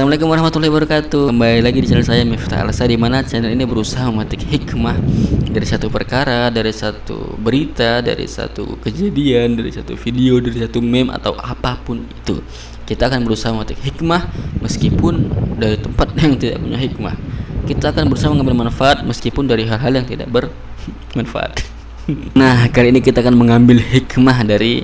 Assalamualaikum warahmatullahi wabarakatuh. Kembali lagi di channel saya Miftah Alsa, di mana channel ini berusaha memetik hikmah dari satu perkara, dari satu berita, dari satu kejadian, dari satu video, dari satu meme atau apapun itu. Kita akan berusaha memetik hikmah meskipun dari tempat yang tidak punya hikmah. Kita akan berusaha mengambil manfaat meskipun dari hal-hal yang tidak bermanfaat. Nah, kali ini kita akan mengambil hikmah dari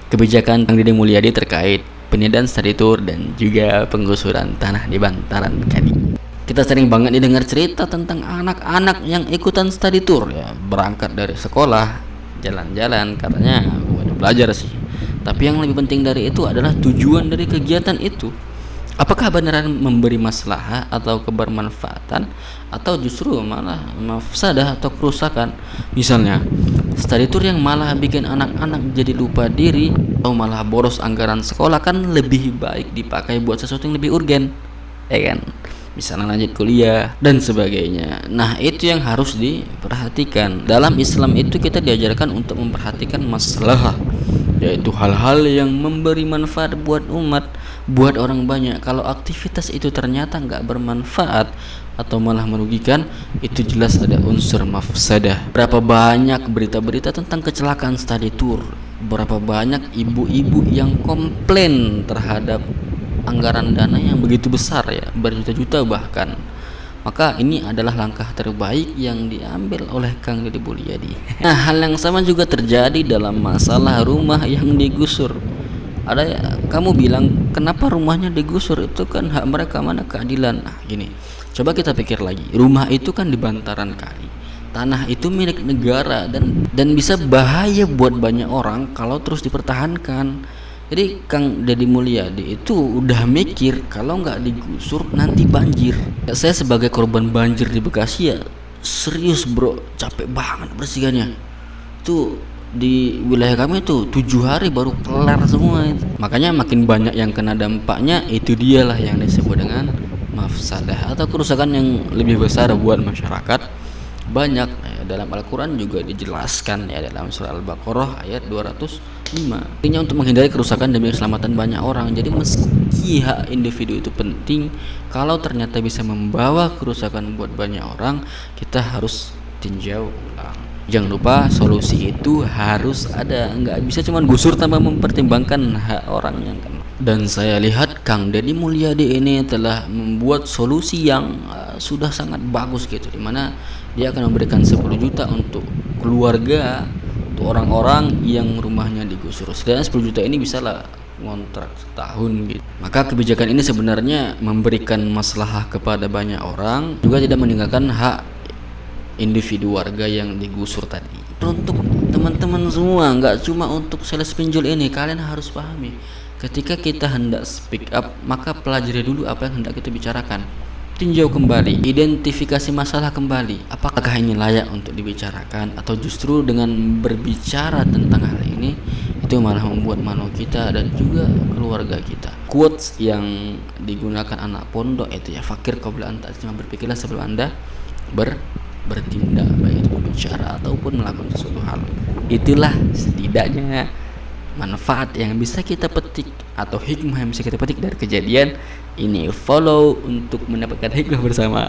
kebijakan Kang Deddy Mulyadi terkait penyediaan study tour dan juga penggusuran tanah di bantaran kali. Kita sering banget didengar cerita tentang anak-anak yang ikutan study tour, ya, berangkat dari sekolah, jalan-jalan, katanya buat belajar sih. Tapi yang lebih penting dari itu adalah tujuan dari kegiatan itu. Apakah beneran memberi maslahah atau kebermanfaatan, atau justru malah mafsadah atau kerusakan? Misalnya study tour yang malah bikin anak-anak jadi lupa diri atau malah boros anggaran sekolah, kan lebih baik dipakai buat sesuatu yang lebih urgen, ya kan? Misalnya lanjut kuliah dan sebagainya. Nah, itu yang harus diperhatikan. Dalam Islam itu kita diajarkan untuk memperhatikan maslahah, yaitu hal-hal yang memberi manfaat buat umat, buat orang banyak. Kalau aktivitas itu ternyata nggak bermanfaat atau malah merugikan, itu jelas ada unsur mafsadah. Berapa banyak berita-berita tentang kecelakaan study tour, berapa banyak ibu-ibu yang komplain terhadap anggaran dana yang begitu besar, ya, berjuta-juta bahkan. Maka ini adalah langkah terbaik yang diambil oleh Kang Deddy Mulyadi. Nah, hal yang sama juga terjadi dalam masalah rumah yang digusur. Ada ya, kamu bilang kenapa rumahnya digusur, itu kan hak mereka, mana keadilan? Nah, gini, coba kita pikir lagi. Rumah itu kan di bantaran kali, tanah itu milik negara, dan bisa bahaya buat banyak orang kalau terus dipertahankan. Jadi Kang Deddy Mulyadi itu udah mikir kalau nggak digusur nanti banjir. Ya, saya sebagai korban banjir di Bekasi, ya serius bro, capek banget bersihkannya. Tuh di wilayah kami tuh 7 hari baru kelar semua itu. Makanya makin banyak yang kena dampaknya, itu dialah yang disebut dengan mafsadah atau kerusakan yang lebih besar buat masyarakat. Banyak, ya, dalam Al-Quran juga dijelaskan, ya, dalam surah Al-Baqarah ayat 205. Artinya untuk menghindari kerusakan demi keselamatan banyak orang. Jadi meski hak individu itu penting, kalau ternyata bisa membawa kerusakan buat banyak orang, kita harus tinjau ulang. Jangan lupa solusi itu harus ada, nggak bisa cuma gusur tanpa mempertimbangkan hak orang yang kena. Dan saya lihat Kang Deddy Mulyadi ini telah membuat solusi yang sudah sangat bagus gitu, dimana dia akan memberikan 10 juta untuk keluarga, untuk orang-orang yang rumahnya digusur. Sedangkan 10 juta ini bisa lah kontrak setahun gitu. Maka kebijakan ini sebenarnya memberikan maslahah kepada banyak orang, juga tidak meninggalkan hak individu warga yang digusur tadi. Untuk teman-teman semua, nggak cuma untuk sales pinjol ini, kalian harus pahami, ketika kita hendak speak up, maka pelajari dulu apa yang hendak kita bicarakan. Tinjau kembali, identifikasi masalah kembali, apakah ini layak untuk dibicarakan, atau justru dengan berbicara tentang hal ini itu malah membuat malu kita dan juga keluarga kita. Quotes yang digunakan anak pondok itu, ya, fakir qabla anta, cuma berpikirlah sebelum Anda bertindak, baik itu berbicara ataupun melakukan sesuatu hal. Itulah setidaknya manfaat yang bisa kita petik atau hikmah yang bisa kita petik dari kejadian ini. Follow untuk mendapatkan hikmah bersama.